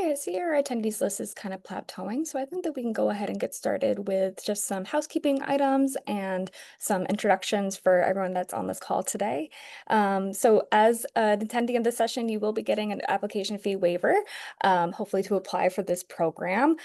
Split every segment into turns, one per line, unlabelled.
Okay, I see our attendees list is kind of plateauing, so I think that we can go ahead and get started with just some housekeeping items and some introductions for everyone that's on this call today. So as an attendee of this session, you will be getting an application fee waiver, hopefully to apply for this program.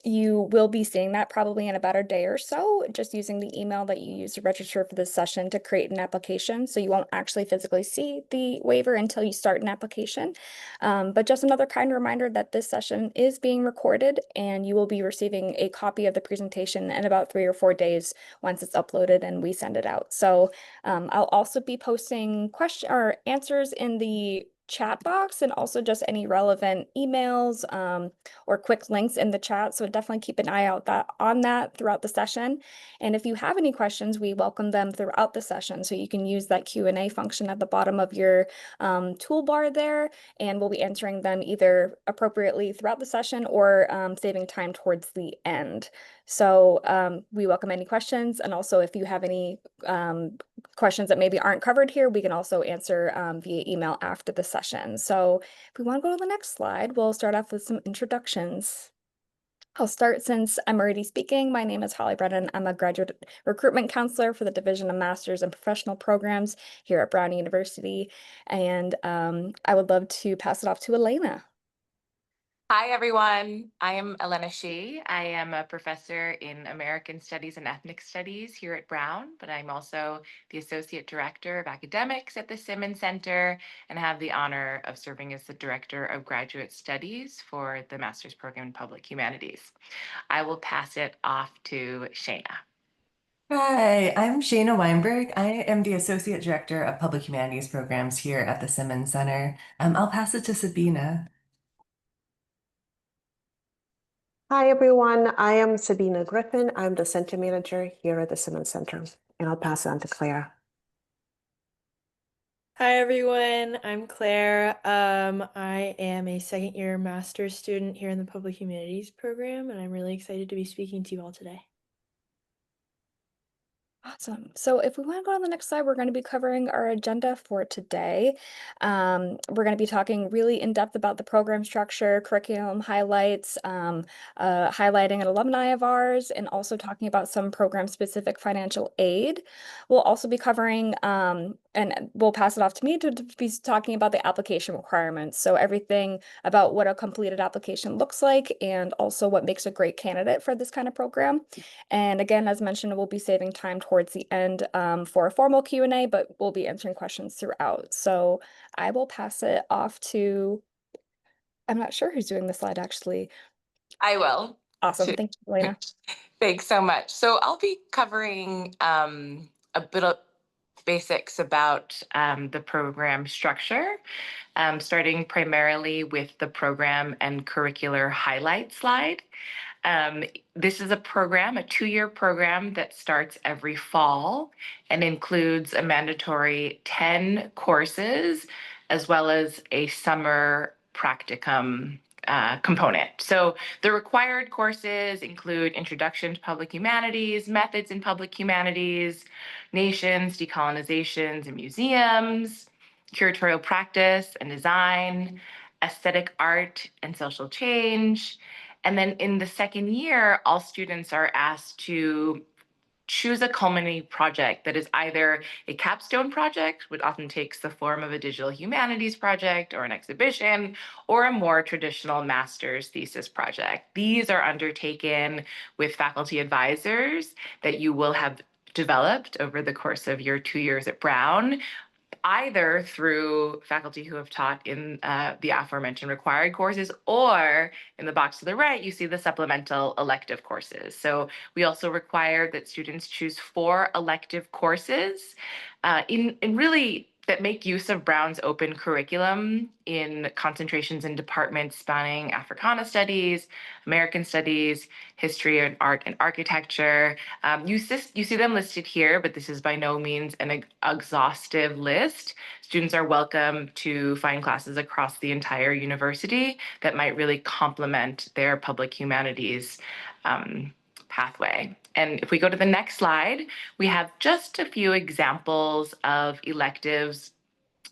You will be seeing that probably in about a day or so, just using the email that you used to register for this session to create an application. So you won't actually physically see the waiver until you start an application. But just another kind reminder that this session is being recorded and you will be receiving a copy of the presentation in about 3 or 4 days once it's uploaded and we send it out. So I'll also be posting question or answers in the chat box and also just any relevant emails or quick links in the chat. So definitely keep an eye out on that throughout the session. And if you have any questions, we welcome them throughout the session. So you can use that Q&A function at the bottom of your toolbar there, and we'll be answering them either appropriately throughout the session or saving time towards the end. So we welcome any questions. And also if you have any questions that maybe aren't covered here, we can also answer via email after the session. So if we want to go to the next slide, we'll start off with some introductions. I'll start since I'm already speaking. My name is Holly Brennan. I'm a graduate recruitment counselor for the Division of Masters and Professional Programs here at Brown University. And I would love to pass it off to Elena.
Hi, everyone. I am Elena Shee. I am a professor in American Studies and Ethnic Studies here at Brown, but I'm also the Associate Director of Academics at the Simmons Center and have the honor of serving as the Director of Graduate Studies for the Master's Program in Public Humanities. I will pass it off to Shayna.
Hi, I'm Shayna Weinberg. I am the Associate Director of Public Humanities Programs here at the Simmons Center. I'll pass it to Sabina.
Hi, everyone. I am Sabina Griffin. I'm the Center Manager here at the Simmons Center, and I'll pass it on to Claire.
Hi, everyone. I'm Claire. I am a second-year master's student here in the Public Humanities program, and I'm really excited to be speaking to you all today.
Awesome. So if we want to go on the next slide, we're going to be covering our agenda for today. We're going to be talking really in depth about the program structure, curriculum highlights, highlighting an alumni of ours, and also talking about some program-specific financial aid. We'll also be covering, and we'll pass it off to me to be talking about the application requirements. So everything about what a completed application looks like, and also what makes a great candidate for this kind of program. And again, as mentioned, we'll be saving time towards the end for a formal Q&A, but we'll be answering questions throughout. So I will pass it off to, I'm not sure who's doing the slide actually.
I will.
Awesome. Thank you, Elena.
Thanks so much. So I'll be covering a bit of basics about the program structure, starting primarily with the program and curricular highlight slide. This is a program, a 2-year program that starts every fall and includes a mandatory 10 courses as well as a summer practicum component. So the required courses include Introduction to Public Humanities, Methods in Public Humanities, Nations, Decolonizations, and Museums, Curatorial Practice and Design, Aesthetic Art and Social Change. And then in the second year, all students are asked to choose a culminating project that is either a capstone project, which often takes the form of a digital humanities project or an exhibition, or a more traditional master's thesis project. These are undertaken with faculty advisors that you will have developed over the course of your 2 years at Brown, either through faculty who have taught in the aforementioned required courses, or in the box to the right, you see the supplemental elective courses. So we also require that students choose 4 elective courses in really that make use of Brown's open curriculum in concentrations in departments spanning Africana Studies, American Studies, History and Art and Architecture. You see them listed here, but this is by no means an exhaustive list. Students are welcome to find classes across the entire university that might really complement their public humanities pathway. And if we go to the next slide, we have just a few examples of electives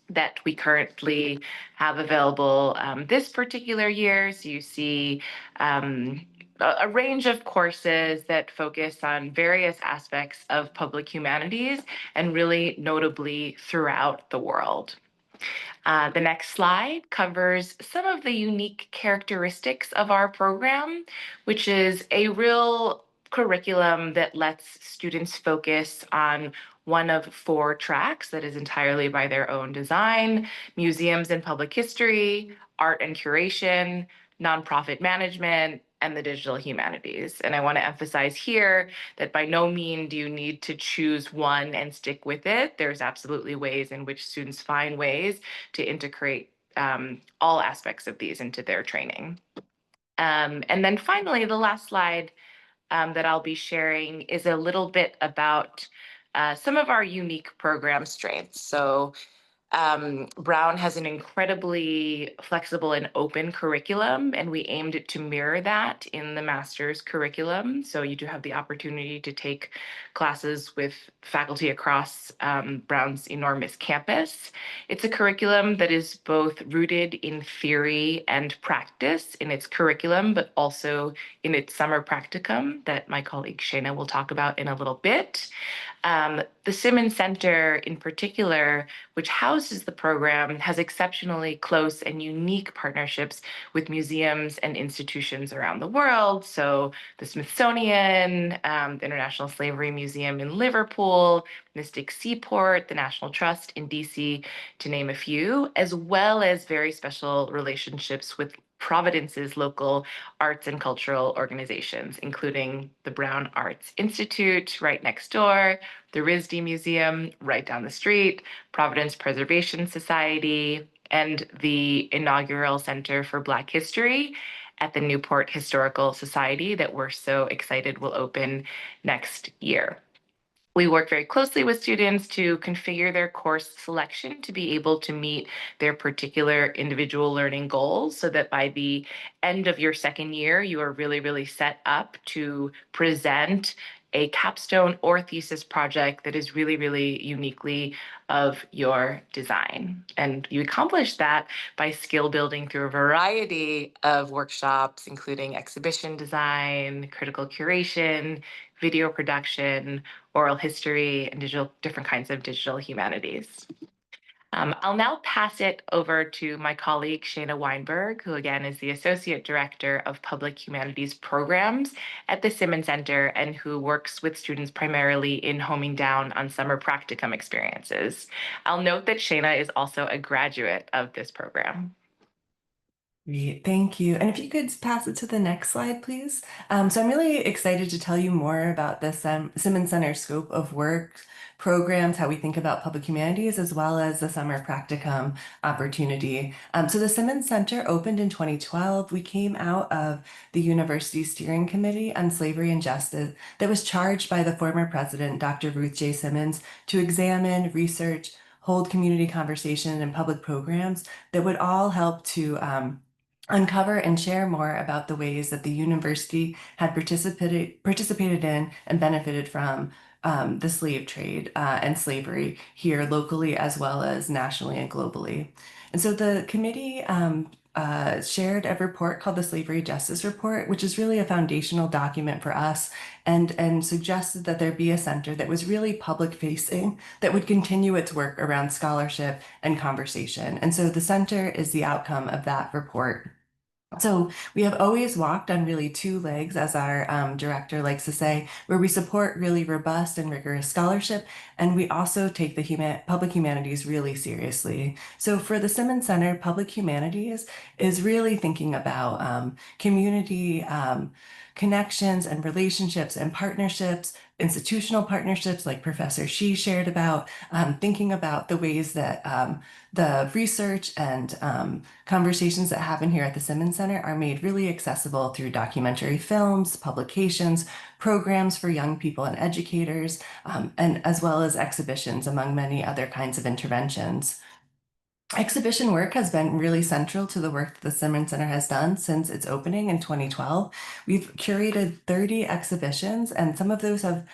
that we currently have available this particular year. So you see a range of courses that focus on various aspects of public humanities and really notably throughout the world. The next slide covers some of the unique characteristics of our program, which is a real curriculum that lets students focus on one of 4 tracks that is entirely by their own design: museums and public history, art and curation, nonprofit management, and the digital humanities. And I want to emphasize here that by no means do you need to choose one and stick with it. There's absolutely ways in which students find ways to integrate all aspects of these into their training. And then finally, the last slide that I'll be sharing is a little bit about some of our unique program strengths. So Brown has an incredibly flexible and open curriculum, and we aimed to mirror that in the master's curriculum. So you do have the opportunity to take classes with faculty across Brown's enormous campus. It's a curriculum that is both rooted in theory and practice in its curriculum, but also in its summer practicum that my colleague Shana will talk about in a little bit. The Simmons Center in particular, which houses the program, has exceptionally close and unique partnerships with museums and institutions around the world. So the Smithsonian, the International Slavery Museum in Liverpool, Mystic Seaport, the National Trust in DC, to name a few, as well as very special relationships with Providence's local arts and cultural organizations, including the Brown Arts Institute right next door, the RISD Museum right down the street, Providence Preservation Society, and the inaugural Center for Black History at the Newport Historical Society that we're so excited will open next year. We work very closely with students to configure their course selection to be able to meet their particular individual learning goals so that by the end of your second year, you are really, really set up to present a capstone or thesis project that is really, really uniquely of your design. And you accomplish that by skill building through a variety of workshops, including exhibition design, critical curation, video production, oral history, and different kinds of digital humanities. I'll now pass it over to my colleague, Shana Weinberg, who again is the Associate Director of Public Humanities Programs at the Simmons Center and who works with students primarily in homing down on summer practicum experiences. I'll note that Shana is also a graduate of this program.
Great, thank you. And if you could pass it to the next slide, please. So I'm really excited to tell you more about this Simmons Center scope of work, programs, how we think about public humanities, as well as the summer practicum opportunity. So the Simmons Center opened in 2012. We came out of the University Steering Committee on Slavery and Justice that was charged by the former president, Dr. Ruth J. Simmons, to examine, research, hold community conversation and public programs that would all help to uncover and share more about the ways that the university had participated in and benefited from the slave trade and slavery here locally as well as nationally and globally. And so the committee shared a report called the Slavery Justice Report, which is really a foundational document for us, and suggested that there be a center that was really public facing that would continue its work around scholarship and conversation. And so the center is the outcome of that report. So we have always walked on really 2 legs, as our director likes to say, where we support really robust and rigorous scholarship, and we also take the public humanities really seriously. So for the Simmons Center, public humanities is really thinking about community connections and relationships and partnerships, institutional partnerships like Professor She shared about, thinking about the ways that the research and conversations that happen here at the Simmons Center are made really accessible through documentary films, publications, programs for young people and educators, and as well as exhibitions, among many other kinds of interventions. Exhibition work has been really central to the work that the Simmons Center has done since its opening in 2012. We've curated 30 exhibitions, and some of those have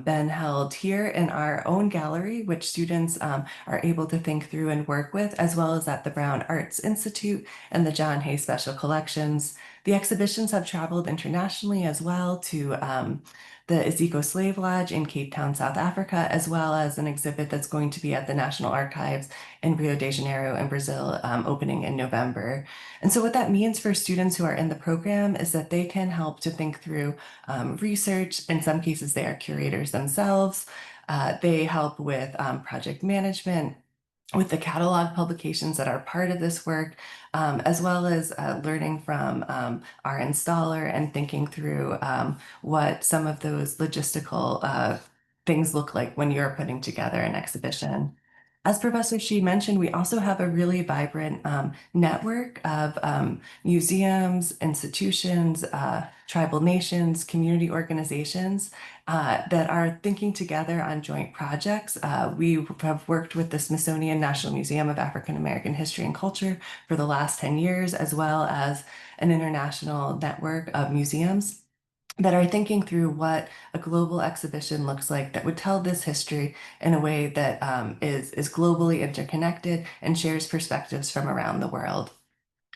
been held here in our own gallery, which students are able to think through and work with, as well as at the Brown Arts Institute and the John Hay Special Collections. The exhibitions have traveled internationally as well to the Ezekiel Slave Lodge in Cape Town, South Africa, as well as an exhibit that's going to be at the National Archives in Rio de Janeiro in Brazil, opening in November. And so what that means for students who are in the program is that they can help to think through research. In some cases, they are curators themselves. They help with project management, with the catalog publications that are part of this work, as well as learning from our installer and thinking through what some of those logistical things look like when you're putting together an exhibition. As Professor Shi mentioned, we also have a really vibrant network of museums, institutions, tribal nations, community organizations that are thinking together on joint projects. We have worked with the Smithsonian National Museum of African American History and Culture for the last 10 years, as well as an international network of museums that are thinking through what a global exhibition looks like that would tell this history in a way that is globally interconnected and shares perspectives from around the world.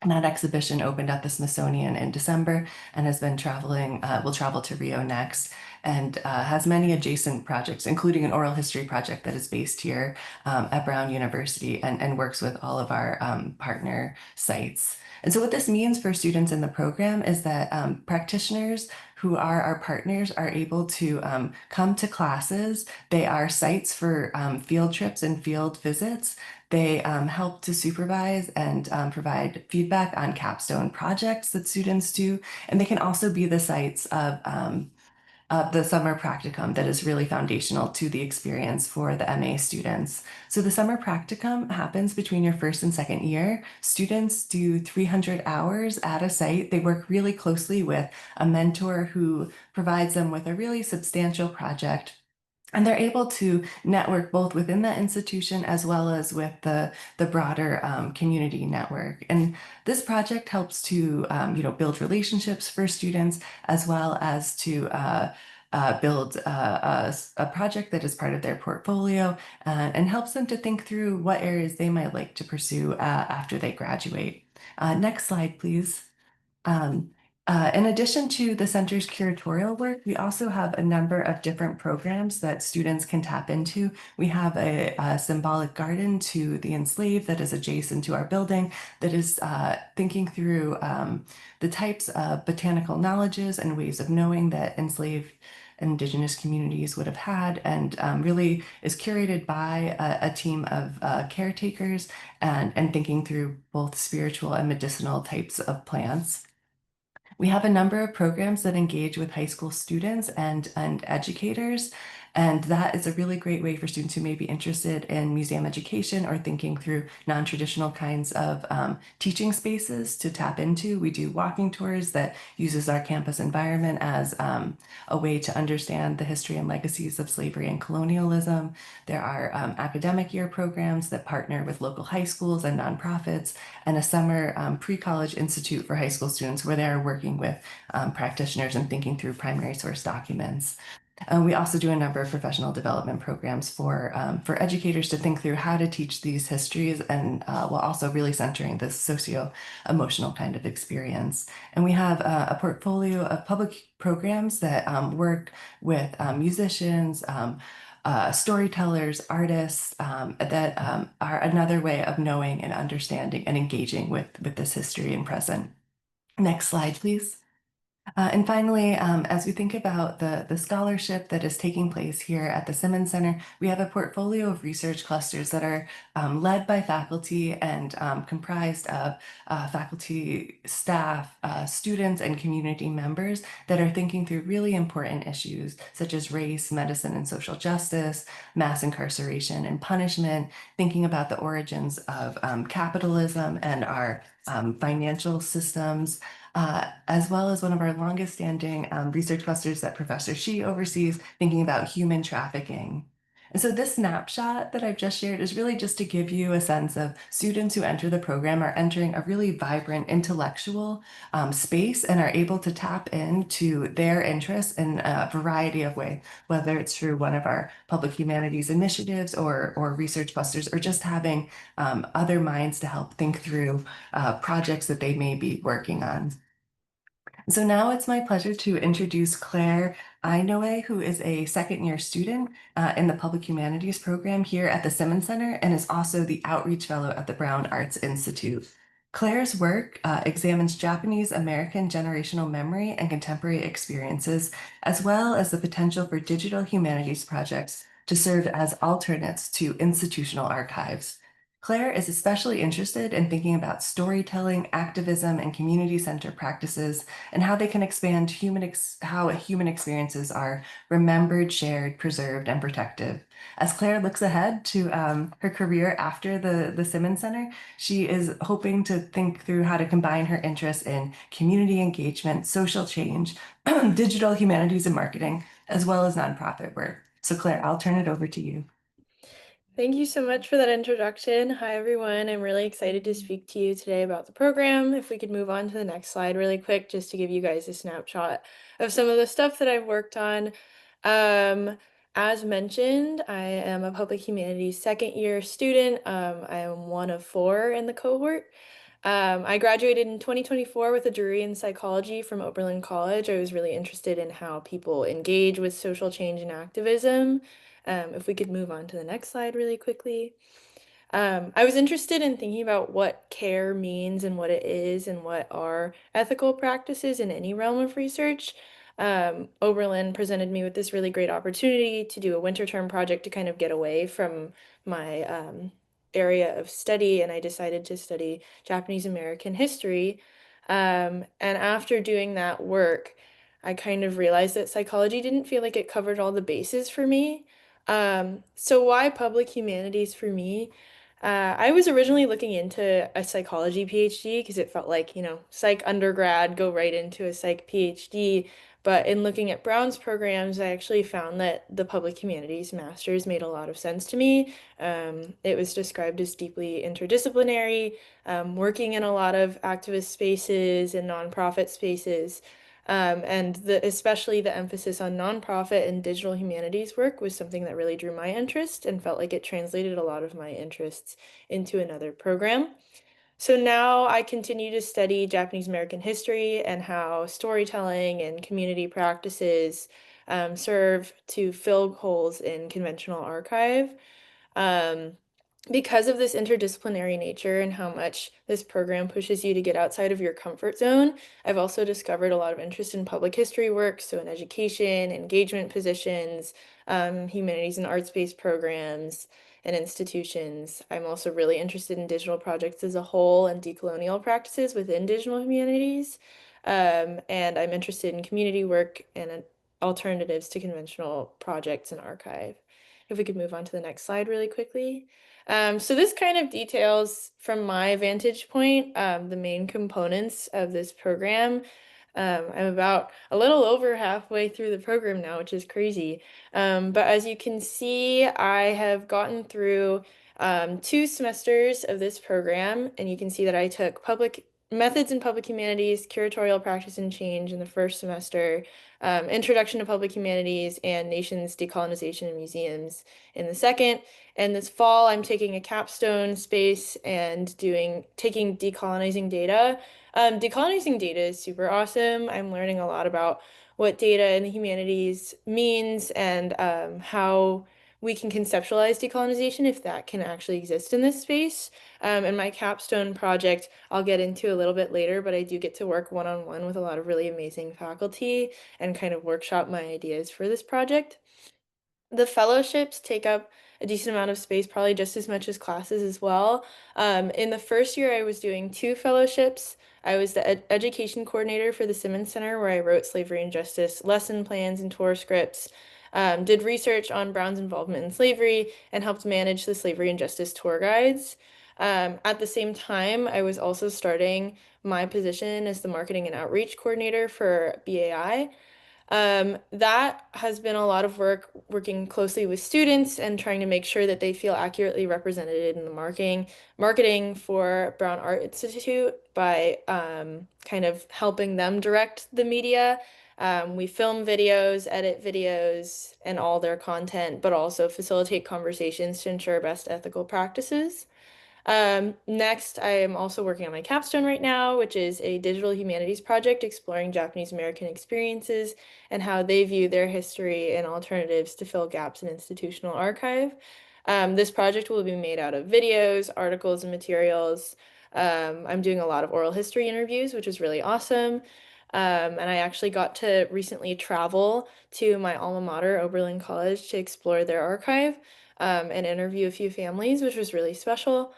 And that exhibition opened at the Smithsonian in December and has been traveling, will travel to Rio next, and has many adjacent projects, including an oral history project that is based here at Brown University and works with all of our partner sites. And so what this means for students in the program is that practitioners who are our partners are able to come to classes. They are sites for field trips and field visits. They help to supervise and provide feedback on capstone projects that students do. And they can also be the sites of the summer practicum that is really foundational to the experience for the MA students. So the summer practicum happens between your first and second year. Students do 300 hours at a site. They work really closely with a mentor who provides them with a really substantial project. And they're able to network both within that institution as well as with the broader community network. And this project helps to build relationships for students as well as to build a project that is part of their portfolio and helps them to think through what areas they might like to pursue after they graduate. Next slide, please. Um, in addition to the center's curatorial work, we also have a number of different programs that students can tap into. We have a symbolic garden to the enslaved that is adjacent to our building that is thinking through the types of botanical knowledges and ways of knowing that enslaved Indigenous communities would have had, and really is curated by a team of caretakers and thinking through both spiritual and medicinal types of plants. We have a number of programs that engage with high school students and educators, and that is a really great way for students who may be interested in museum education or thinking through non-traditional kinds of teaching spaces to tap into. We do walking tours that uses our campus environment as a way to understand the history and legacies of slavery and colonialism. There are academic year programs that partner with local high schools and nonprofits, and a summer pre-college institute for high school students where they are working with practitioners and thinking through primary source documents. We also do a number of professional development programs for educators to think through how to teach these histories, and while also really centering this socio-emotional kind of experience. And we have a portfolio of public programs that work with musicians, storytellers, artists that are another way of knowing and understanding and engaging with this history and present. Next slide, please. And finally, as we think about the scholarship that is taking place here at the Simmons Center, we have a portfolio of research clusters that are led by faculty and comprised of faculty, staff, students, and community members that are thinking through really important issues such as race, medicine, and social justice, mass incarceration and punishment, thinking about the origins of capitalism and our financial systems, as well as one of our longest standing research clusters that Professor Shi oversees, thinking about human trafficking. And so this snapshot that I've just shared is really just to give you a sense of students who enter the program are entering a really vibrant intellectual space and are able to tap into their interests in a variety of ways, whether it's through one of our public humanities initiatives or research busters, or just having other minds to help think through projects that they may be working on. So now it's my pleasure to introduce Claire Inoue, who is a second-year student in the Public Humanities program here at the Simmons Center and is also the Outreach Fellow at the Brown Arts Institute. Claire's work examines Japanese American generational memory and contemporary experiences, as well as the potential for digital humanities projects to serve as alternates to institutional archives. Claire is especially interested in thinking about storytelling, activism, and community-centered practices and how they can expand how human experiences are remembered, shared, preserved, and protected. As Claire looks ahead to her career after the Simmons Center, she is hoping to think through how to combine her interests in community engagement, social change, digital humanities and marketing, as well as nonprofit work. So Claire, I'll turn it over to you.
Thank you so much for that introduction. Hi, everyone. I'm really excited to speak to you today about the program. If we could move on to the next slide really quick, just to give you guys a snapshot of some of the stuff that I've worked on. As mentioned, I am a public humanities second-year student. I am one of 4 in the cohort. I graduated in 2024 with a degree in psychology from Oberlin College. I was really interested in how people engage with social change and activism. If we could move on to the next slide really quickly. I was interested in thinking about what care means and what it is and what are ethical practices in any realm of research. Oberlin presented me with this really great opportunity to do a winter term project to kind of get away from my area of study, and I decided to study Japanese American history. And after doing that work, I kind of realized that psychology didn't feel like it covered all the bases for me. So why public humanities for me? I was originally looking into a psychology PhD because it felt like, psych undergrad, go right into a psych PhD. But in looking at Brown's programs, I actually found that the public humanities master's made a lot of sense to me. It was described as deeply interdisciplinary, working in a lot of activist spaces and nonprofit spaces. And especially the emphasis on nonprofit and digital humanities work was something that really drew my interest and felt like it translated a lot of my interests into another program. So now I continue to study Japanese American history and how storytelling and community practices serve to fill holes in conventional archive. Um, because of this interdisciplinary nature and how much this program pushes you to get outside of your comfort zone, I've also discovered a lot of interest in public history work, so in education, engagement positions, humanities and arts-based programs, and institutions. I'm also really interested in digital projects as a whole and decolonial practices within digital humanities. And I'm interested in community work and alternatives to conventional projects and archive. If we could move on to the next slide really quickly. So this kind of details from my vantage point, the main components of this program. I'm about a little over halfway through the program now, which is crazy. But as you can see, I have gotten through 2 semesters of this program, and you can see that I took public methods in public humanities, curatorial practice and change in the first semester, introduction to public humanities, and nations decolonization in museums in the second. And this fall, I'm taking a capstone space and taking decolonizing data. Decolonizing data is super awesome. I'm learning a lot about what data in the humanities means and how we can conceptualize decolonization if that can actually exist in this space. And my capstone project, I'll get into a little bit later, but I do get to work one-on-one with a lot of really amazing faculty and kind of workshop my ideas for this project. The fellowships take up a decent amount of space, probably just as much as classes as well. In the first year, I was doing 2 fellowships. I was the education coordinator for the Simmons Center, where I wrote slavery and justice lesson plans and tour scripts, did research on Brown's involvement in slavery, and helped manage the slavery and justice tour guides. At the same time, I was also starting my position as the marketing and outreach coordinator for BAI. That has been a lot of work working closely with students and trying to make sure that they feel accurately represented in the marketing for Brown Art Institute by kind of helping them direct the media. We film videos, edit videos, and all their content, but also facilitate conversations to ensure best ethical practices. Next, I am also working on my capstone right now, which is a digital humanities project exploring Japanese American experiences and how they view their history and alternatives to fill gaps in institutional archive. This project will be made out of videos, articles, and materials. I'm doing a lot of oral history interviews, which is really awesome. And I actually got to recently travel to my alma mater, Oberlin College, to explore their archive and interview a few families, which was really special.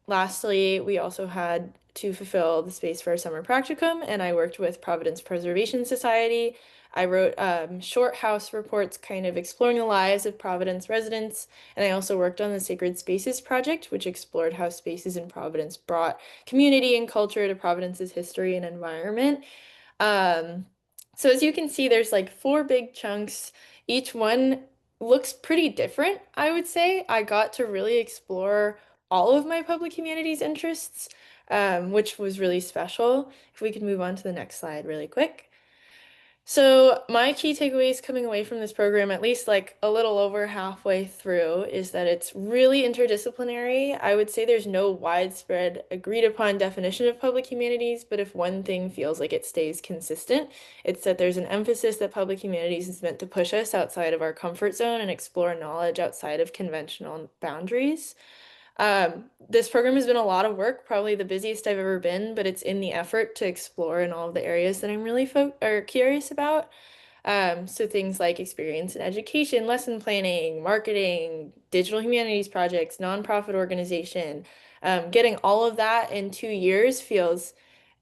Lastly, we also had to fulfill the space for a summer practicum, and I worked with Providence Preservation Society. I wrote short house reports kind of exploring the lives of Providence residents, and I also worked on the Sacred Spaces Project, which explored how spaces in Providence brought community and culture to Providence's history and environment. Um, so as you can see, there's like four big chunks. Each one looks pretty different, I would say. I got to really explore all of my public humanities interests, which was really special. If we could move on to the next slide really quick. So my key takeaways coming away from this program, at least like a little over halfway through, is that it's really interdisciplinary. I would say there's no widespread agreed upon definition of public humanities, but if one thing feels like it stays consistent, it's that there's an emphasis that public humanities is meant to push us outside of our comfort zone and explore knowledge outside of conventional boundaries. This program has been a lot of work, probably the busiest I've ever been, but it's in the effort to explore in all of the areas that I'm really curious about. So things like experience in education, lesson planning, marketing, digital humanities projects, nonprofit organization. Getting all of that in 2 years feels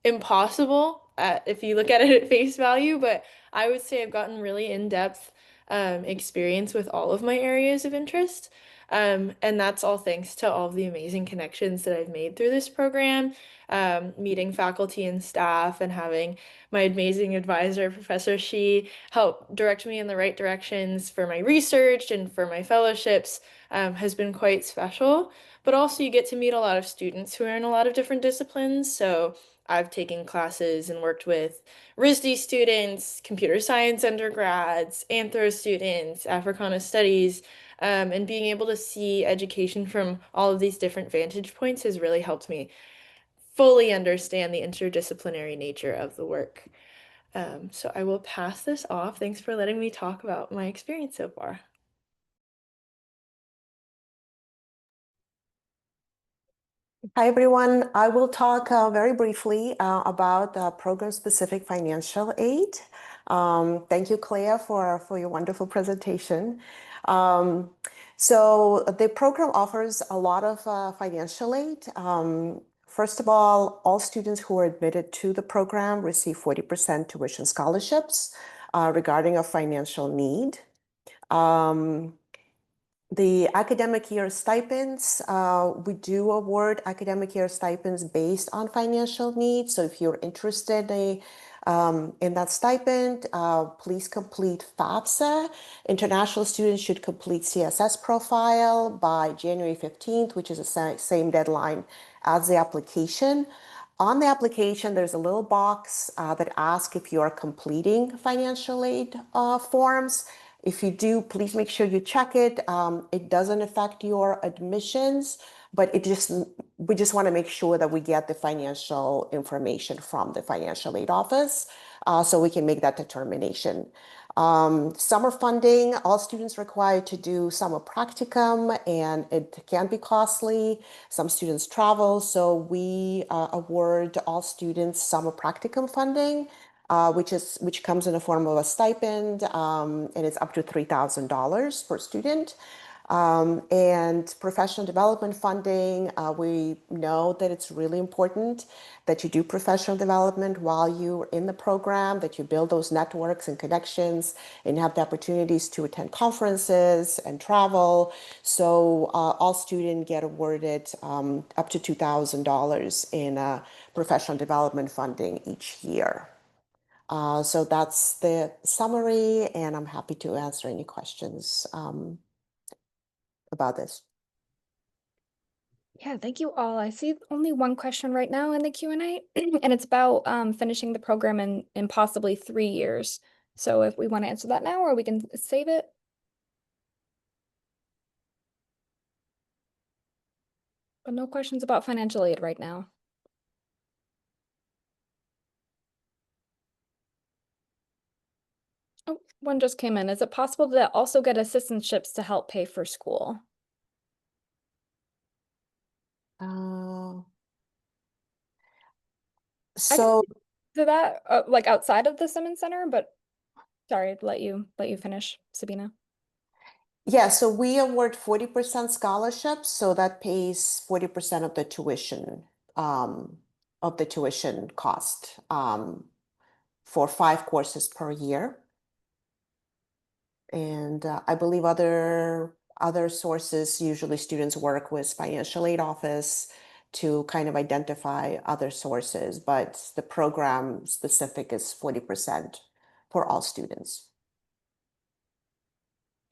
impossible if you look at it at face value, but I would say I've gotten really in-depth experience with all of my areas of interest. And that's all thanks to all of the amazing connections that I've made through this program, meeting faculty and staff and having my amazing advisor, Professor Shi, help direct me in the right directions for my research and for my fellowships, has been quite special. But also you get to meet a lot of students who are in a lot of different disciplines. So I've taken classes and worked with RISD students, computer science undergrads, anthro students, Africana studies, and being able to see education from all of these different vantage points has really helped me fully understand the interdisciplinary nature of the work. So I will pass this off. Thanks for letting me talk about my experience so far.
Hi, everyone. I will talk very briefly about program-specific financial aid. Thank you, Clea, for your wonderful presentation. So the program offers a lot of financial aid. First of all students who are admitted to the program receive 40% tuition scholarships regarding a financial need. The academic year stipends, we do award academic year stipends based on financial needs. So if you're interested in that stipend, please complete FAFSA. International students should complete CSS profile by January 15th, which is the same deadline as the application. On the application, there's a little box that asks if you are completing financial aid forms. If you do, please make sure you check it. It doesn't affect your admissions, but we just want to make sure that we get the financial information from the financial aid office so we can make that determination. Summer funding, all students required to do summer practicum, and it can be costly. Some students travel, so we award all students summer practicum funding. Which comes in the form of a stipend, and it's up to $3,000 per student. And professional development funding, we know that it's really important that you do professional development while you're in the program, that you build those networks and connections and have the opportunities to attend conferences and travel. So all students get awarded up to $2,000 in professional development funding each year. So that's the summary, and I'm happy to answer any questions about this.
Yeah, thank you all. I see only one question right now in the Q&A, and it's about finishing the program in possibly 3 years. So if we want to answer that now, or we can save it. But no questions about financial aid right now. Oh, one just came in. Is it possible to also get assistantships to help pay for school?
Uh,
I can
so
do that like outside of the Simmons Center, but sorry, let you finish, Sabina.
yeah, so we award 40% scholarships, so that pays 40% of the tuition cost for 5 courses per year. And I believe other sources, usually students work with financial aid office to kind of identify other sources, but the program specific is 40% for all students.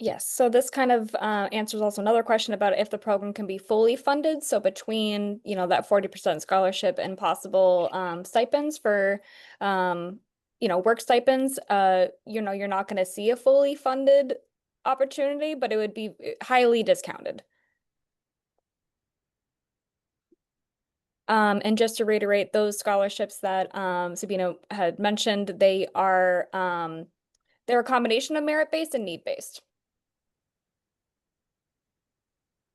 Yes, so this kind of answers also another question about if the program can be fully funded. So between, that 40% scholarship and possible stipends for, work stipends, you're not going to see a fully funded opportunity, but it would be highly discounted. And just to reiterate, those scholarships that Sabina had mentioned, they're a combination of merit-based and need-based.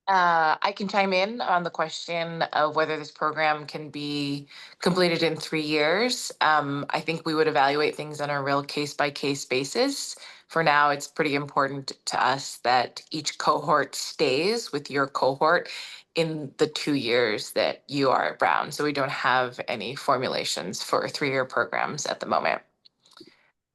I can chime in on the question of whether this program can be completed in 3 years. I think we would evaluate things on a real case-by-case basis. For now, it's pretty important to us that each cohort stays with your cohort in the 2 years that you are at Brown. So we don't have any formulations for 3-year programs at the moment.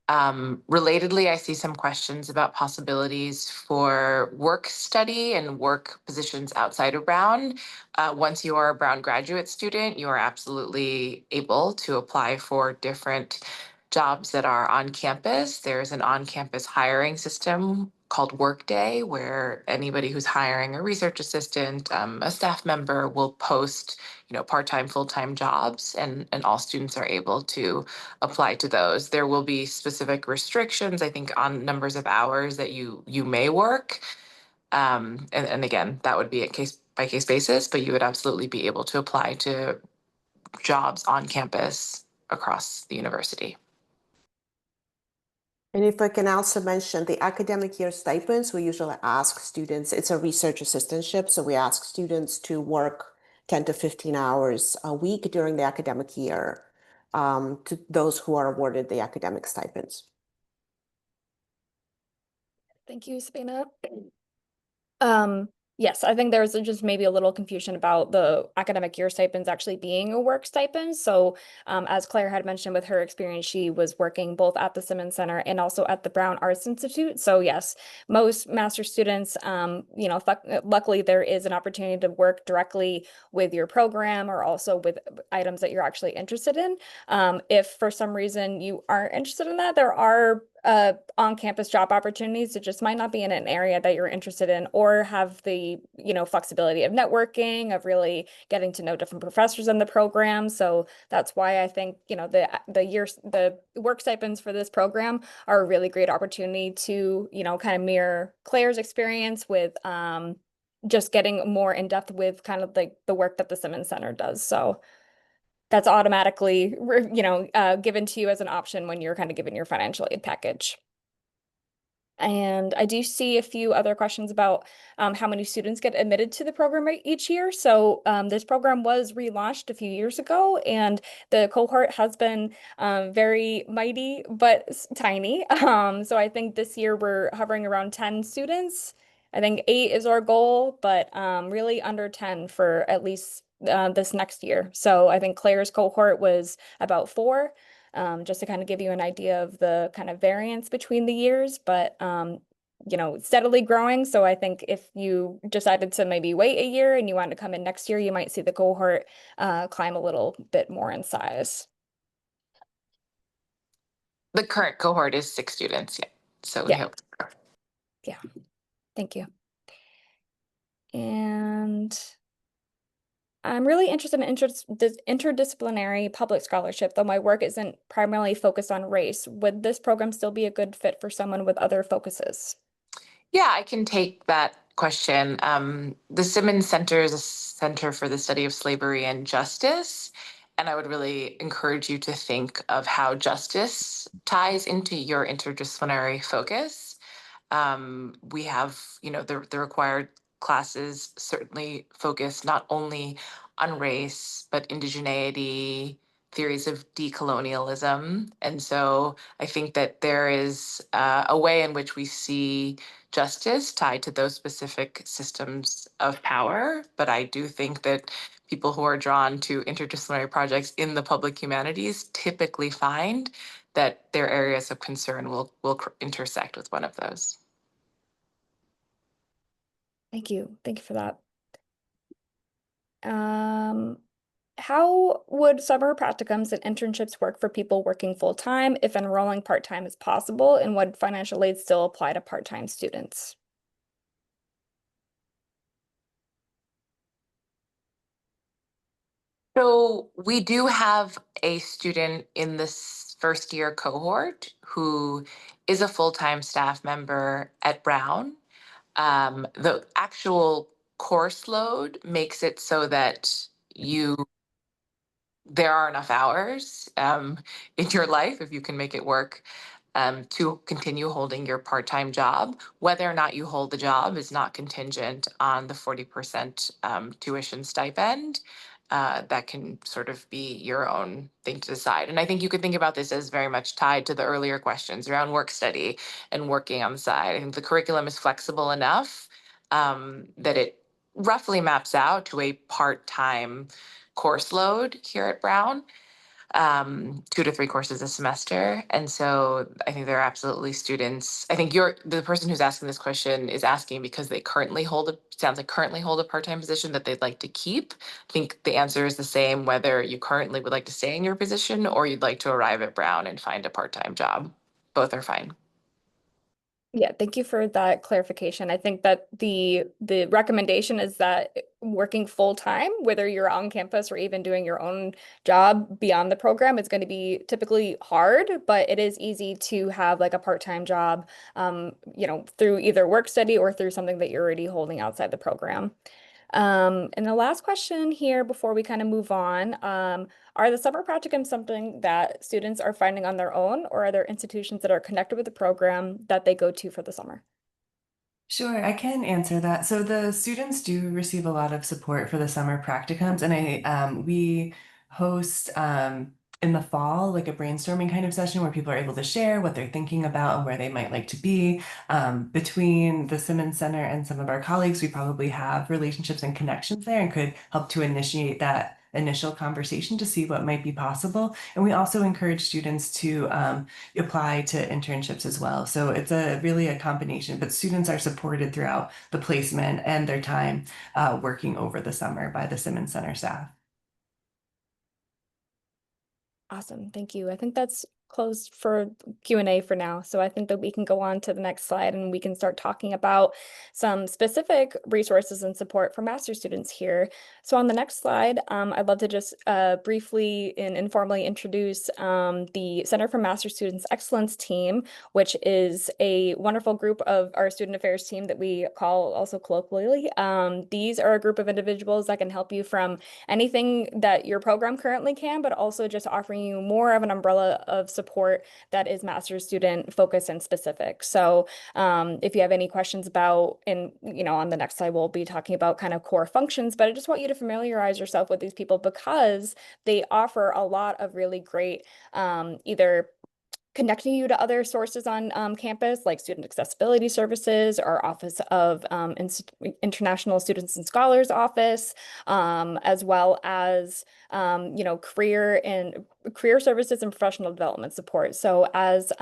Relatedly, I see some questions about possibilities for work study and work positions outside of Brown. Once you are a Brown graduate student, you are absolutely able to apply for different jobs that are on campus. There's an on-campus hiring system called Workday, where anybody who's hiring a research assistant, a staff member will post, part-time, full-time jobs, and all students are able to apply to those. There will be specific restrictions, I think, on numbers of hours that you may work. And again, that would be a case by case basis, but you would absolutely be able to apply to jobs on campus across the university.
And if I can also mention the academic year stipends, we usually ask students, it's a research assistantship, so we ask students to work 10 to 15 hours a week during the academic year to those who are awarded the academic stipends.
Thank you, Sabina. Yes, I think there's just maybe a little confusion about the academic year stipends actually being a work stipend. So, as Claire had mentioned with her experience, she was working both at the Simmons Center and also at the Brown Arts Institute. So yes, most master's students, luckily there is an opportunity to work directly with your program or also with items that you're actually interested in. If for some reason you aren't interested in that, there are on-campus job opportunities. It just might not be in an area that you're interested in or have the, flexibility of networking, of really getting to know different professors in the program. So that's why I think, the work stipends for this program are a really great opportunity to, kind of mirror Claire's experience with just getting more in depth with kind of like the work that the Simmons Center does. So that's automatically, given to you as an option when you're kind of given your financial aid package. And I do see a few other questions about how many students get admitted to the program each year. So this program was relaunched a few years ago, and the cohort has been very mighty but tiny. So I think this year we're hovering around 10 students. I think 8 is our goal, but really under 10 for at least this next year. So I think Claire's cohort was about 4. Just to kind of give you an idea of the kind of variance between the years, but steadily growing. So I think if you decided to maybe wait a year and you want to come in next year, you might see the cohort climb a little bit more in size.
The current cohort is 6 students, yeah. So we
Yeah.
hope.
Yeah, thank you. And I'm really interested in interdisciplinary public scholarship, though my work isn't primarily focused on race. Would this program still be a good fit for someone with other focuses?
Yeah, I can take that question. The Simmons Center is a center for the study of slavery and justice. And I would really encourage you to think of how justice ties into your interdisciplinary focus. We have, the required classes certainly focus not only on race, but indigeneity, theories of decolonialism. And so I think that there is a way in which we see justice tied to those specific systems of power. But I do think that people who are drawn to interdisciplinary projects in the public humanities typically find that their areas of concern will intersect with one of those.
Thank you. Thank you for that. How would summer practicums and internships work for people working full-time if enrolling part-time is possible, and would financial aid still apply to part-time students?
So we do have a student in this first year cohort who is a full-time staff member at Brown. The actual course load makes it so that there are enough hours in your life, if you can make it work, to continue holding your part-time job. Whether or not you hold the job is not contingent on the 40% tuition stipend. That can sort of be your own thing to decide. And I think you could think about this as very much tied to the earlier questions around work study and working on the side. I think the curriculum is flexible enough that it roughly maps out to a part-time course load here at Brown, 2 to 3 courses a semester. And so I think there are absolutely students. I think the person who's asking this question is asking because they currently currently hold a part-time position that they'd like to keep. I think the answer is the same whether you currently would like to stay in your position or you'd like to arrive at Brown and find a part-time job. Both are fine.
Yeah, thank you for that clarification. I think that the recommendation is that working full time, whether you're on campus or even doing your own job beyond the program, is going to be typically hard, but it is easy to have like a part-time job, through either work study or through something that you're already holding outside the program. And the last question here before we kind of move on, are the summer practicums something that students are finding on their own, or are there institutions that are connected with the program that they go to for the summer?
Sure, I can answer that. So the students do receive a lot of support for the summer practicums, and we host in the fall like a brainstorming kind of session where people are able to share what they're thinking about and where they might like to be. Between the Simmons Center and some of our colleagues, we probably have relationships and connections there and could help to initiate that initial conversation to see what might be possible. And we also encourage students to apply to internships as well. So it's really a combination, but students are supported throughout the placement and their time working over the summer by the Simmons Center staff.
Awesome, thank you. I think that's closed for Q&A for now. So I think that we can go on to the next slide and we can start talking about some specific resources and support for master's students here. So on the next slide, I'd love to just briefly and informally introduce the Center for Master's Students Excellence team, which is a wonderful group of our student affairs team that we call also colloquially. These are a group of individuals that can help you from anything that your program currently can, but also just offering you more of an umbrella of support that is master's student focused and specific. So if you have any questions about, and on the next slide, we'll be talking about kind of core functions, but I just want you to familiarize yourself with these people because they offer a lot of really great either connecting you to other sources on campus, like student accessibility services, our Office of International Students and Scholars Office, as well as career services and professional development support. So as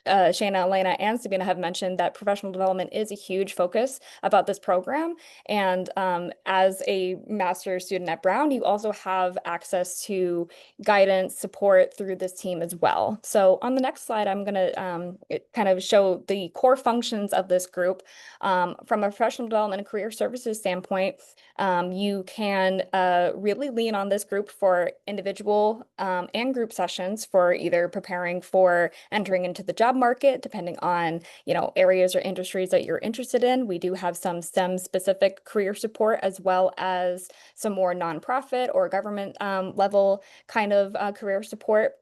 Shayna, Elena, and Sabina have mentioned that professional development is a huge focus about this program. And as a master's student at Brown, you also have access to guidance, support through this team as well. So on the next slide, I'm going to kind of show the core functions of this group. From a professional development and career services standpoint, you can really lean on this group for individual and group sessions for either preparing for entering into the job market, depending on, areas or industries that you're interested in. We do have some STEM specific career support, as well as some more nonprofit or government level kind of career support.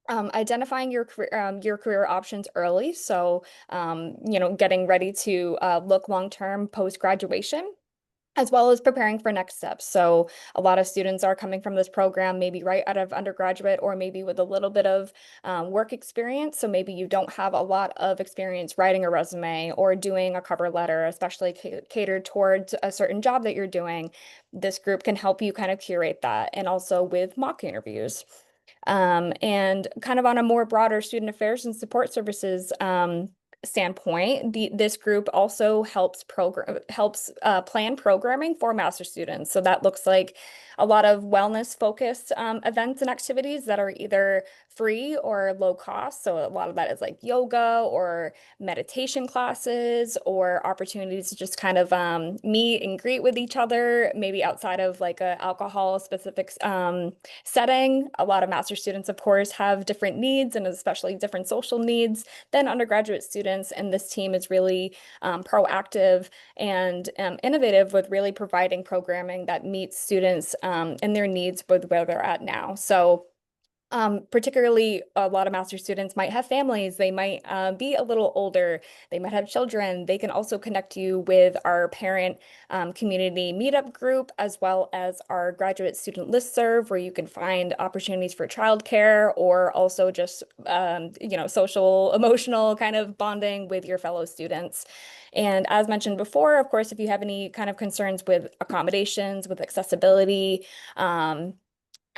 Identifying your career options early. So, getting ready to look long-term post-graduation, as well as preparing for next steps. So a lot of students are coming from this program, maybe right out of undergraduate, or maybe with a little bit of work experience. So maybe you don't have a lot of experience writing a resume or doing a cover letter, especially catered towards a certain job that you're doing. This group can help you kind of curate that, and also with mock interviews. And kind of on a more broader student affairs and support services standpoint, this group also helps plan programming for master students. So that looks like a lot of wellness focused events and activities that are either free or low cost. So a lot of that is like yoga or meditation classes, or opportunities to just kind of meet and greet with each other, maybe outside of like a alcohol specific setting. A lot of master students, of course, have different needs, and especially different social needs than undergraduate students. And this team is really proactive and innovative with really providing programming that meets students and their needs with where they're at now. So particularly a lot of master students might have families, they might be a little older, they might have children. They can also connect you with our parent community meetup group, as well as our graduate student listserv, where you can find opportunities for childcare, or also just, social, emotional kind of bonding with your fellow students. And as mentioned before, of course, if you have any kind of concerns with accommodations, with accessibility,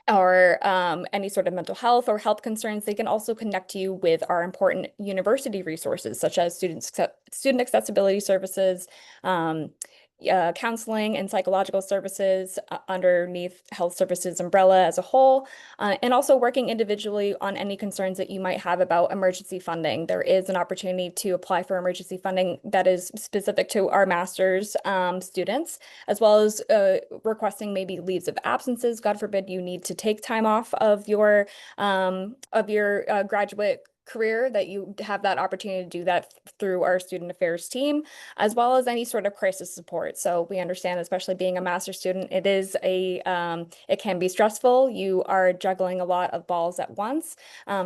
or any sort of mental health or health concerns, they can also connect you with our important university resources, such as student accessibility services, counseling and psychological services underneath health services umbrella as a whole, and also working individually on any concerns that you might have about emergency funding. There is an opportunity to apply for emergency funding that is specific to our master's students, as well as requesting maybe leaves of absences. God forbid you need to take time off of your graduate career, that you have that opportunity to do that through our student affairs team, as well as any sort of crisis support. So we understand, especially being a master's student, it can be stressful. You are juggling a lot of balls at once.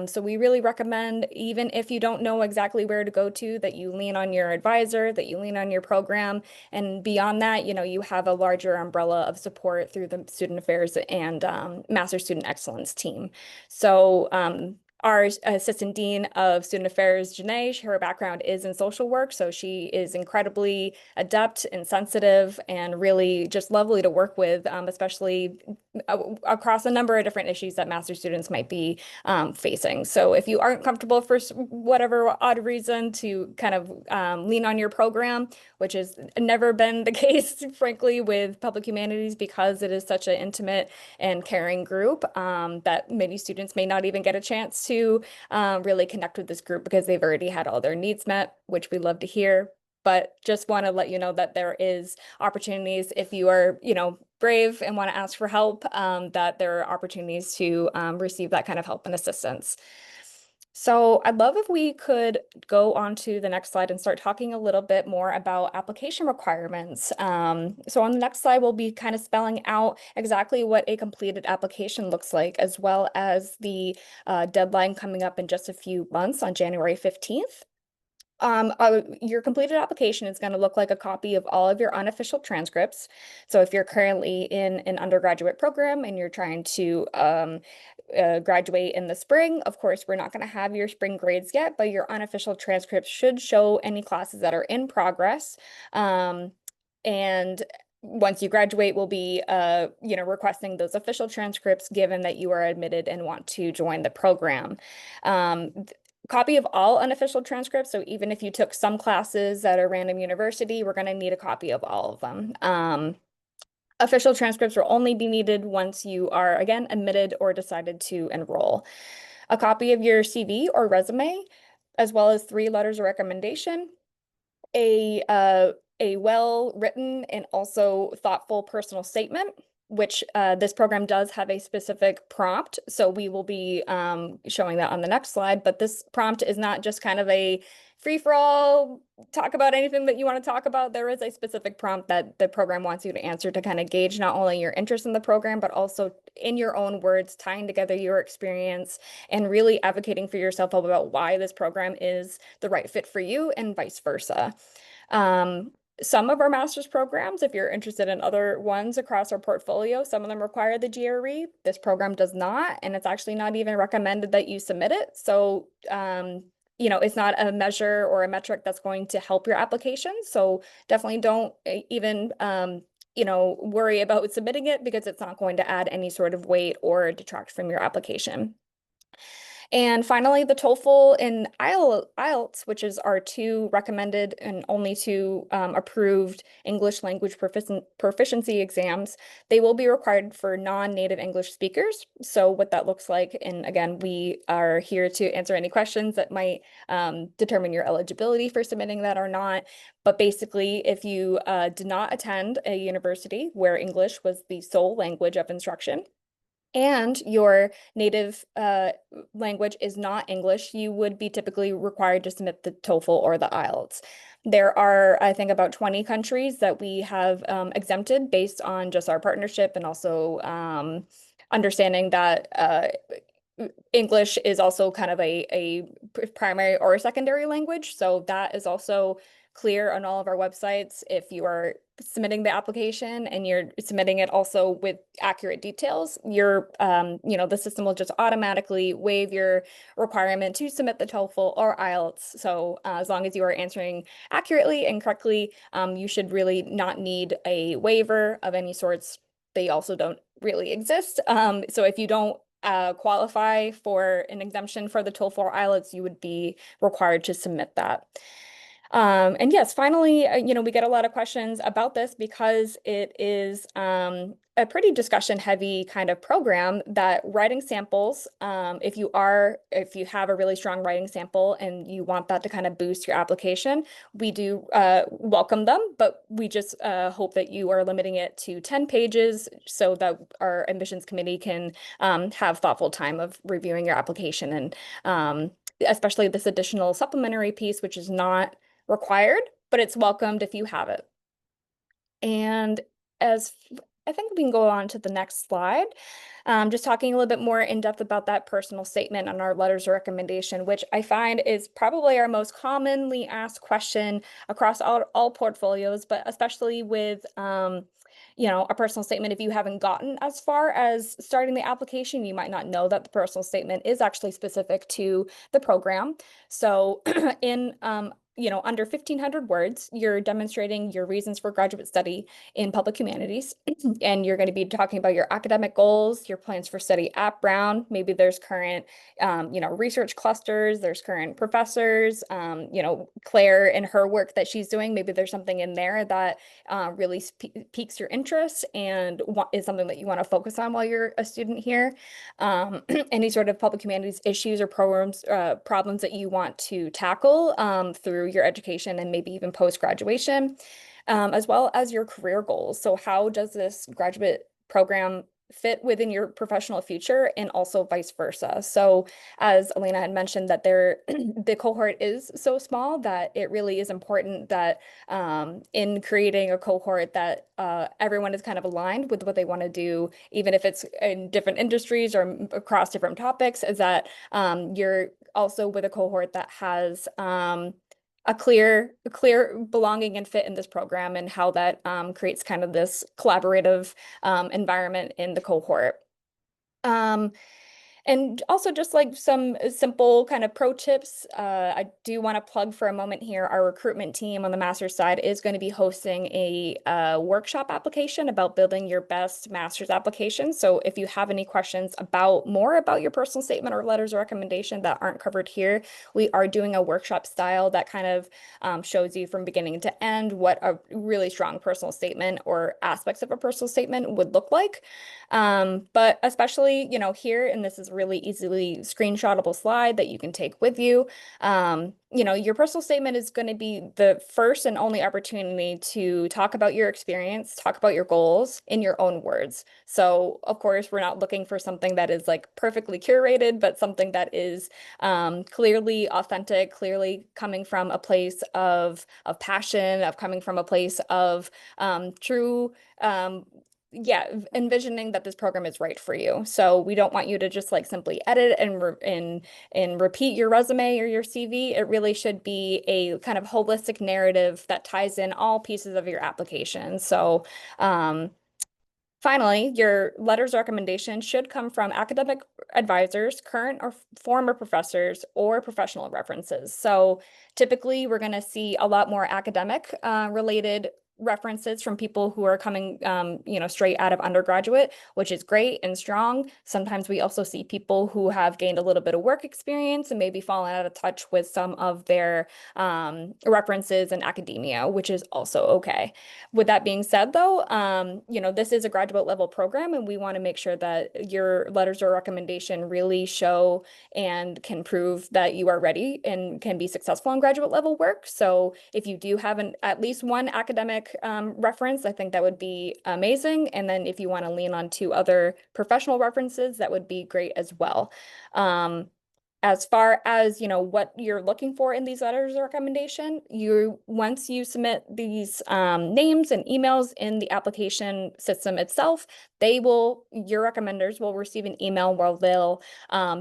So we really recommend, even if you don't know exactly where to go to, that you lean on your advisor, that you lean on your program. And beyond that, you have a larger umbrella of support through the student affairs and master student excellence team. So our Assistant Dean of Student Affairs, Janae, her background is in social work, so she is incredibly adept and sensitive and really just lovely to work with, especially across a number of different issues that master students might be facing. So if you aren't comfortable for whatever odd reason to kind of lean on your program, which has never been the case, frankly, with public humanities, because it is such an intimate and caring group, that many students may not even get a chance to really connect with this group because they've already had all their needs met, which we love to hear. But just want to let you know that there is opportunities if you are, brave and want to ask for help, that there are opportunities to receive that kind of help and assistance. So I'd love if we could go on to the next slide and start talking a little bit more about application requirements. So on the next slide, we'll be kind of spelling out exactly what a completed application looks like, as well as the deadline coming up in just a few months on January 15th. Your completed application is going to look like a copy of all of your unofficial transcripts. So if you're currently in an undergraduate program and you're trying to graduate in the spring, of course, we're not going to have your spring grades yet, but your unofficial transcripts should show any classes that are in progress. And once you graduate, we'll be, requesting those official transcripts, given that you are admitted and want to join the program. copy of all unofficial transcripts. So even if you took some classes at a random university, we're going to need a copy of all of them. Official transcripts will only be needed once you are, again, admitted or decided to enroll. A copy of your CV or resume, as well as 3 letters of recommendation, a well-written and also thoughtful personal statement, which this program does have a specific prompt. So we will be showing that on the next slide. But this prompt is not just kind of a free-for-all, talk about anything that you want to talk about. There is a specific prompt that the program wants you to answer to kind of gauge not only your interest in the program, but also in your own words, tying together your experience and really advocating for yourself about why this program is the right fit for you and vice versa. Some of our master's programs, if you're interested in other ones across our portfolio, some of them require the GRE. This program does not, and it's actually not even recommended that you submit it. So, you know, it's not a measure or a metric that's going to help your application. So definitely don't even, you know, worry about submitting it because it's not going to add any sort of weight or detract from your application. And finally, the TOEFL and IELTS, which is our 2 recommended and only 2 approved English language proficiency exams, they will be required for non-native English speakers. So what that looks like, and again, we are here to answer any questions that might determine your eligibility for submitting that or not. But basically, if you did not attend a university where English was the sole language of instruction, and your native language is not English, you would be typically required to submit the TOEFL or the IELTS. There are, I think, about 20 countries that we have exempted based on just our partnership and also understanding that English is also kind of a primary or a secondary language. So that is also clear on all of our websites. If you are submitting the application and you're submitting it also with accurate details, your you know, the system will just automatically waive your requirement to submit the TOEFL or IELTS. So as long as you are answering accurately and correctly, you should really not need a waiver of any sorts. They also don't really exist. So if you don't qualify for an exemption for the TOEFL or IELTS, you would be required to submit that. And yes, finally, you know, we get a lot of questions about this because it is a pretty discussion heavy kind of program that writing samples, if you have a really strong writing sample and you want that to kind of boost your application, we do welcome them, but we just hope that you are limiting it to 10 pages so that our admissions committee can have thoughtful time of reviewing your application and especially this additional supplementary piece, which is not required, but it's welcomed if you have it. And I think we can go on to the next slide. Just talking a little bit more in depth about that personal statement on our letters of recommendation, which I find is probably our most commonly asked question across all portfolios, but especially with you know, a personal statement. If you haven't gotten as far as starting the application, you might not know that the personal statement is actually specific to the program. So in you know, under 1,500 words, you're demonstrating your reasons for graduate study in public humanities. And you're going to be talking about your academic goals, your plans for study at Brown. Maybe there's current, you know, research clusters, there's current professors, you know, Claire and her work that she's doing. Maybe there's something in there that really piques your interest and is something that you want to focus on while you're a student here. Any sort of public humanities issues or problems that you want to tackle through your education and maybe even post-graduation, as well as your career goals. So how does this graduate program fit within your professional future and also vice versa? So as Elena had mentioned, that the cohort is so small that it really is important that in creating a cohort that everyone is kind of aligned with what they want to do, even if it's in different industries or across different topics, is that you're also with a cohort that has a clear belonging and fit in this program, and how that creates kind of this collaborative environment in the cohort. And also just like some simple kind of pro tips, I do want to plug for a moment here, our recruitment team on the master's side is going to be hosting a workshop application about building your best master's application. So if you have any questions about more about your personal statement or letters of recommendation that aren't covered here, we are doing a workshop style that kind of shows you from beginning to end what a really strong personal statement or aspects of a personal statement would look like. But especially, here, and this is really easily screenshotable slide that you can take with you. Your personal statement is going to be the first and only opportunity to talk about your experience, talk about your goals in your own words. So, of course, we're not looking for something that is like perfectly curated, but something that is clearly authentic, clearly coming from a place of passion, of coming from a place of true yeah, envisioning that this program is right for you. So we don't want you to just like simply edit and repeat your resume or your CV. It really should be a kind of holistic narrative that ties in all pieces of your application. So finally, your letters of recommendation should come from academic advisors, current or former professors, or professional references. So typically, we're going to see a lot more academic related references from people who are coming, straight out of undergraduate, which is great and strong. Sometimes we also see people who have gained a little bit of work experience and maybe fallen out of touch with some of their references in academia, which is also okay. With that being said, though, this is a graduate level program, and we want to make sure that your letters of recommendation really show and can prove that you are ready and can be successful in graduate level work. So if you do have at least one academic reference, I think that would be amazing. And then if you want to lean on two other professional references, that would be great as well. As far as, what you're looking for in these letters of recommendation, once you submit these names and emails in the application system itself, your recommenders will receive an email where they'll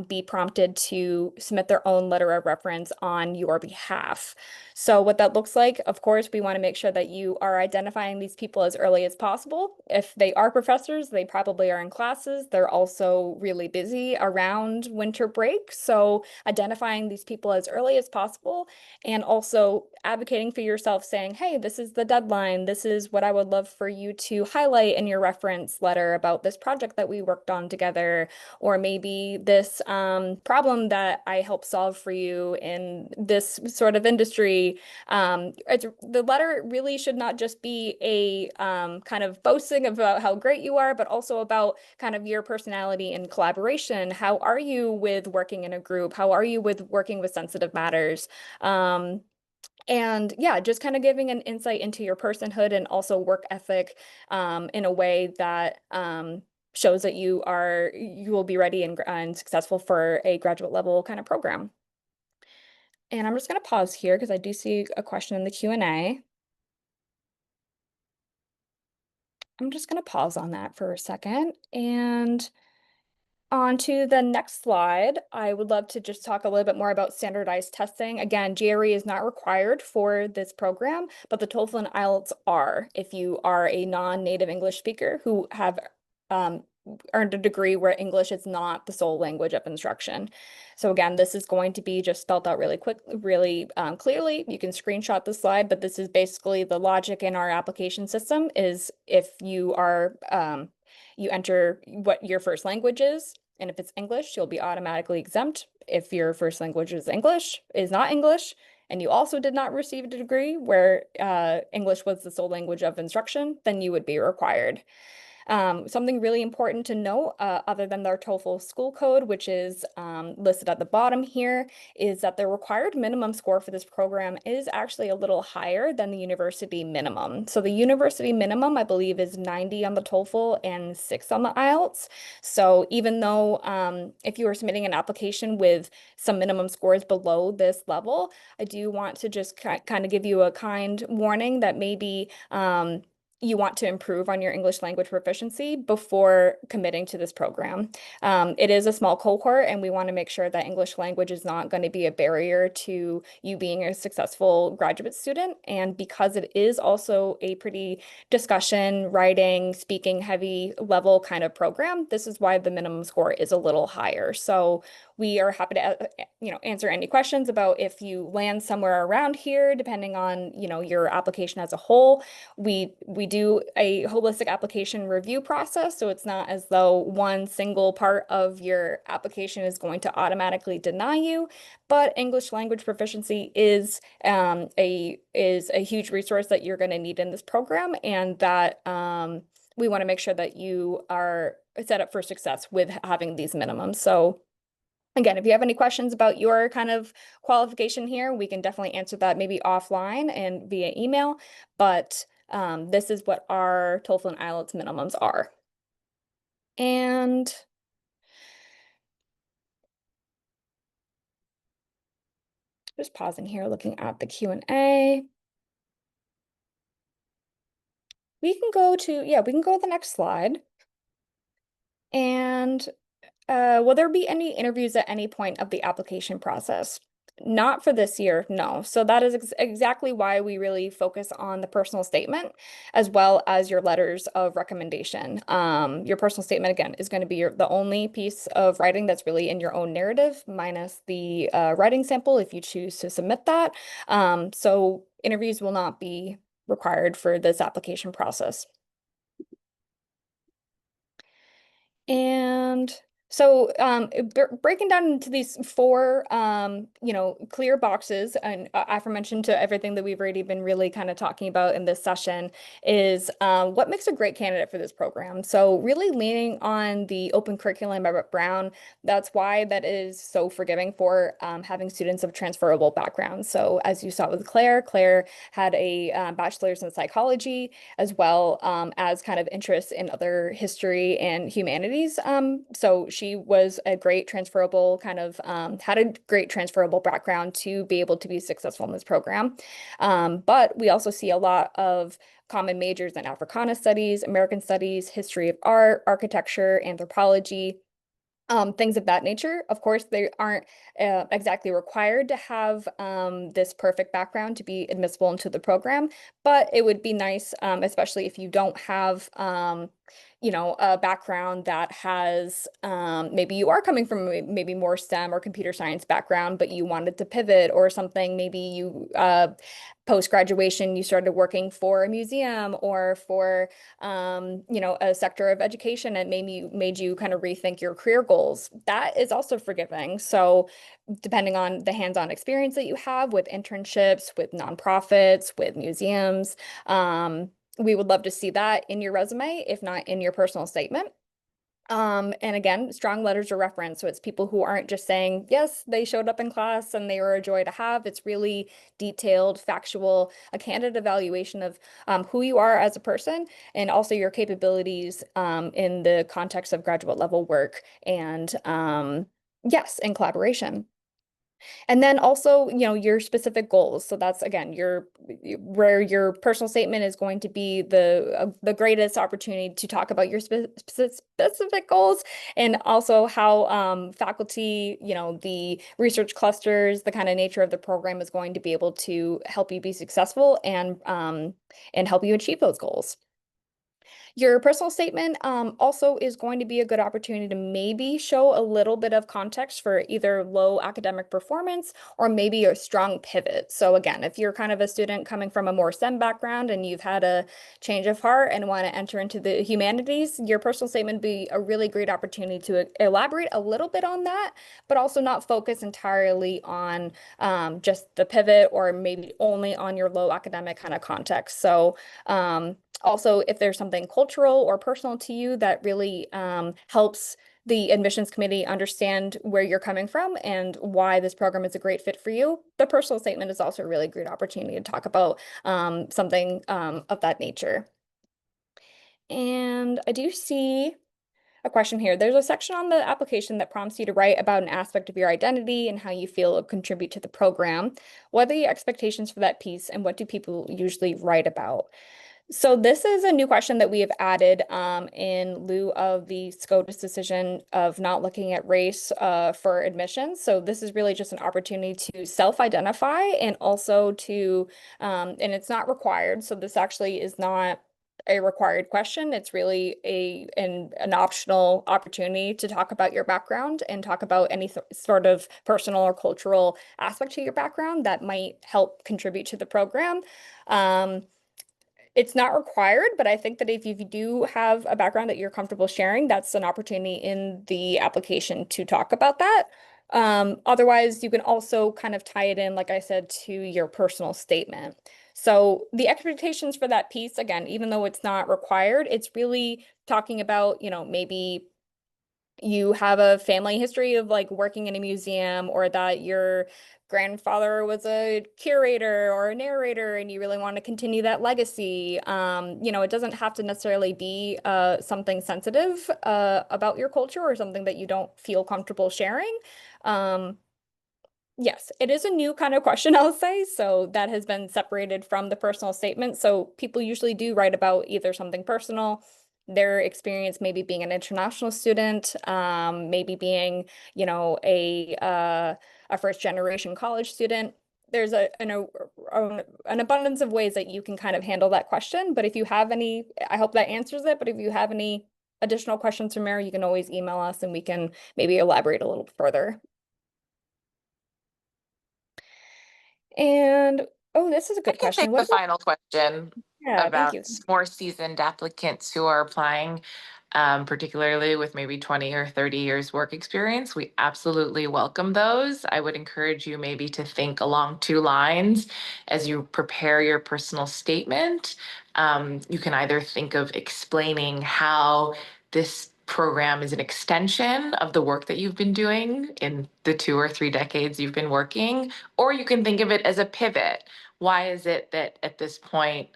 be prompted to submit their own letter of reference on your behalf. So what that looks like, of course, we want to make sure that you are identifying these people as early as possible. If they are professors, they probably are in classes. They're also really busy around winter break. So identifying these people as early as possible and also advocating for yourself, saying, hey, this is the deadline. This is what I would love for you to highlight in your reference letter about this project that we worked on together, or maybe this problem that I helped solve for you in this sort of industry. The letter really should not just be a kind of boasting about how great you are, but also about kind of your personality and collaboration. How are you with working in a group? How are you with working with sensitive matters? And yeah, just kind of giving an insight into your personhood and also work ethic in a way that shows that you will be ready and successful for a graduate level kind of program. And I'm just going to pause here because I do see a question in the Q&A. I'm just going to pause on that for a second. And on to the next slide, I would love to just talk a little bit more about standardized testing. Again, GRE is not required for this program, but the TOEFL and IELTS are if you are a non-native English speaker who have earned a degree where English is not the sole language of instruction. So again, this is going to be just spelled out really quick, really clearly. You can screenshot the slide, but this is basically the logic in our application system is if you are, you enter what your first language is, and if it's English, you'll be automatically exempt. If your first language is not English, and you also did not receive a degree where English was the sole language of instruction, then you would be required. Something really important to note, other than their TOEFL school code, which is listed at the bottom here, is that the required minimum score for this program is actually a little higher than the university minimum. So the university minimum, I believe, is 90 on the TOEFL and 6 on the IELTS. So even though if you are submitting an application with some minimum scores below this level, I do want to just kind of give you a kind warning that maybe you want to improve on your English language proficiency before committing to this program. It is a small cohort, and we want to make sure that English language is not going to be a barrier to you being a successful graduate student. And because it is also a pretty discussion, writing, speaking heavy level kind of program, this is why the minimum score is a little higher. So we are happy to, answer any questions about if you land somewhere around here, depending on, your application as a whole. We do a holistic application review process, so it's not as though one single part of your application is going to automatically deny you. But English language proficiency is a huge resource that you're going to need in this program, and that we want to make sure that you are set up for success with having these minimums. So again, if you have any questions about your kind of qualification here, we can definitely answer that maybe offline and via email. But this is what our TOEFL and IELTS minimums are. And just pausing here, looking at the Q&A. We can go to the next slide. And will there be any interviews at any point of the application process? Not for this year, no. So that is exactly why we really focus on the personal statement as well as your letters of recommendation. Your personal statement, again, is going to be the only piece of writing that's really in your own narrative, minus the writing sample if you choose to submit that. So interviews will not be required for this application process. And so breaking down into these four, clear boxes, and aforementioned to everything that we've already been really kind of talking about in this session, is what makes a great candidate for this program. So really leaning on the open curriculum by Brown, that's why that is so forgiving for having students of transferable backgrounds. So as you saw with Claire had a bachelor's in psychology, as well as kind of interests in other history and humanities. So she was a great transferable had a great transferable background to be able to be successful in this program. But we also see a lot of common majors in Africana studies, American studies, history of art, architecture, anthropology, things of that nature. Of course, they aren't exactly required to have this perfect background to be admissible into the program, but it would be nice, especially if you don't have a background that has maybe you are coming from maybe more STEM or computer science background, but you wanted to pivot or something. Maybe you post-graduation, you started working for a museum or for a sector of education, and maybe made you kind of rethink your career goals. That is also forgiving. So depending on the hands-on experience that you have with internships, with nonprofits, with museums, we would love to see that in your resume, if not in your personal statement. And again, strong letters of reference. So it's people who aren't just saying, yes, they showed up in class and they were a joy to have. It's really detailed, factual, a candid evaluation of who you are as a person, and also your capabilities in the context of graduate level work, and yes, in collaboration. And then also, your specific goals. So that's, again, where your personal statement is going to be the greatest opportunity to talk about your specific goals, and also how faculty, the research clusters, the kind of nature of the program is going to be able to help you be successful and help you achieve those goals. Your personal statement also is going to be a good opportunity to maybe show a little bit of context for either low academic performance or maybe a strong pivot. So again, if you're kind of a student coming from a more STEM background and you've had a change of heart and want to enter into the humanities, your personal statement would be a really great opportunity to elaborate a little bit on that, but also not focus entirely on just the pivot, or maybe only on your low academic kind of context. So also, if there's something cultural or personal to you that really helps the admissions committee understand where you're coming from and why this program is a great fit for you, the personal statement is also a really great opportunity to talk about something of that nature. And I do see a question here. There's a section on the application that prompts you to write about an aspect of your identity and how you feel it will contribute to the program. What are the expectations for that piece, and what do people usually write about? So this is a new question that we have added in lieu of the SCOTUS decision of not looking at race for admissions. So this is really just an opportunity to self-identify and also to, and it's not required. So this actually is not a required question. It's really an optional opportunity to talk about your background and talk about any sort of personal or cultural aspect to your background that might help contribute to the program. It's not required, but I think that if you do have a background that you're comfortable sharing, that's an opportunity in the application to talk about that. Otherwise, you can also kind of tie it in, like I said, to your personal statement. So the expectations for that piece, again, even though it's not required, it's really talking about, maybe you have a family history of like working in a museum, or that your grandfather was a curator or a narrator and you really want to continue that legacy. It doesn't have to necessarily be something sensitive about your culture or something that you don't feel comfortable sharing. Um, Yes, it is a new kind of question, I'll say. So that has been separated from the personal statement. So people usually do write about either something personal, their experience maybe being an international student, maybe being, a first generation college student. There's an abundance of ways that you can kind of handle that question. But if you have any, I hope that answers it. But if you have any additional questions from there, you can always email us and we can maybe elaborate a little further. And oh, this is a
I
good
can
question.
take
What
the
about,
final question
yeah, thank
about
you.
more seasoned applicants who are applying, particularly with maybe 20 or 30 years work experience. We absolutely welcome those. I would encourage you maybe to think along two lines as you prepare your personal statement. You can either think of explaining how this program is an extension of the work that you've been doing in the 2 or 3 decades you've been working, or you can think of it as a pivot. Why is it that at this point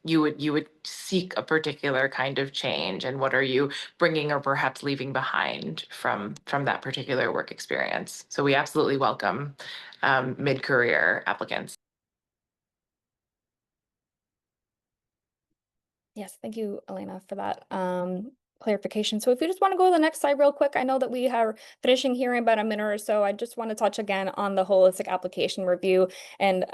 you would seek a particular kind of change, and what are you bringing or perhaps leaving behind from that particular work experience? So we absolutely welcome mid-career applicants.
Yes, thank you, Elena, for that clarification. So if you just want to go to the next slide real quick, I know that we are finishing here in about a minute or so. I just want to touch again on the holistic application review. And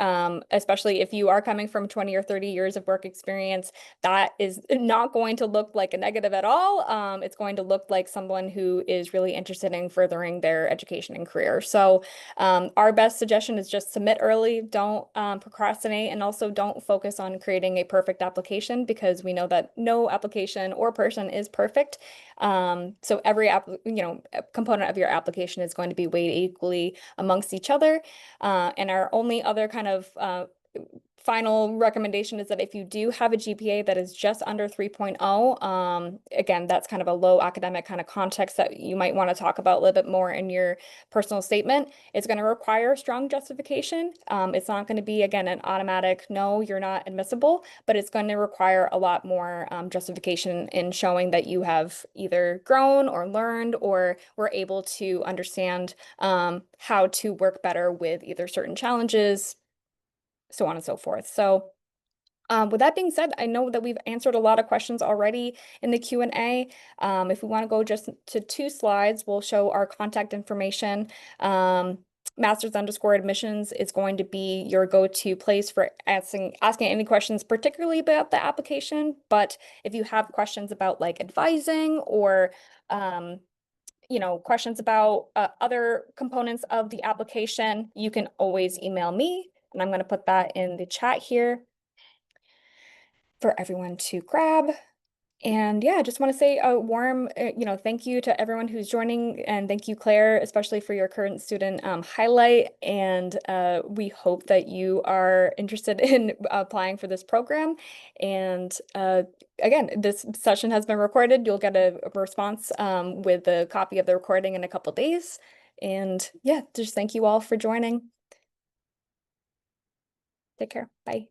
especially if you are coming from 20 or 30 years of work experience, that is not going to look like a negative at all. It's going to look like someone who is really interested in furthering their education and career. So our best suggestion is just submit early, don't procrastinate, and also don't focus on creating a perfect application, because we know that no application or person is perfect. So every component of your application is going to be weighed equally amongst each other. And our only other kind of final recommendation is that if you do have a GPA that is just under 3.0, again, that's kind of a low academic kind of context that you might want to talk about a little bit more in your personal statement. It's going to require strong justification. It's not going to be, again, an automatic, no, you're not admissible, but it's going to require a lot more justification in showing that you have either grown or learned or were able to understand how to work better with either certain challenges, so on and so forth. So with that being said, I know that we've answered a lot of questions already in the Q&A. If we want to go just to 2 slides, we'll show our contact information. Masters_admissions is going to be your go-to place for asking any questions, particularly about the application. But if you have questions about like advising or questions about other components of the application, you can always email me. And I'm going to put that in the chat here for everyone to grab. And yeah, I just want to say a warm, thank you to everyone who's joining, and thank you, Claire, especially for your current student highlight. And we hope that you are interested in applying for this program. And again, this session has been recorded. You'll get a response with a copy of the recording in a couple days. And yeah, just thank you all for joining. Take care. Bye.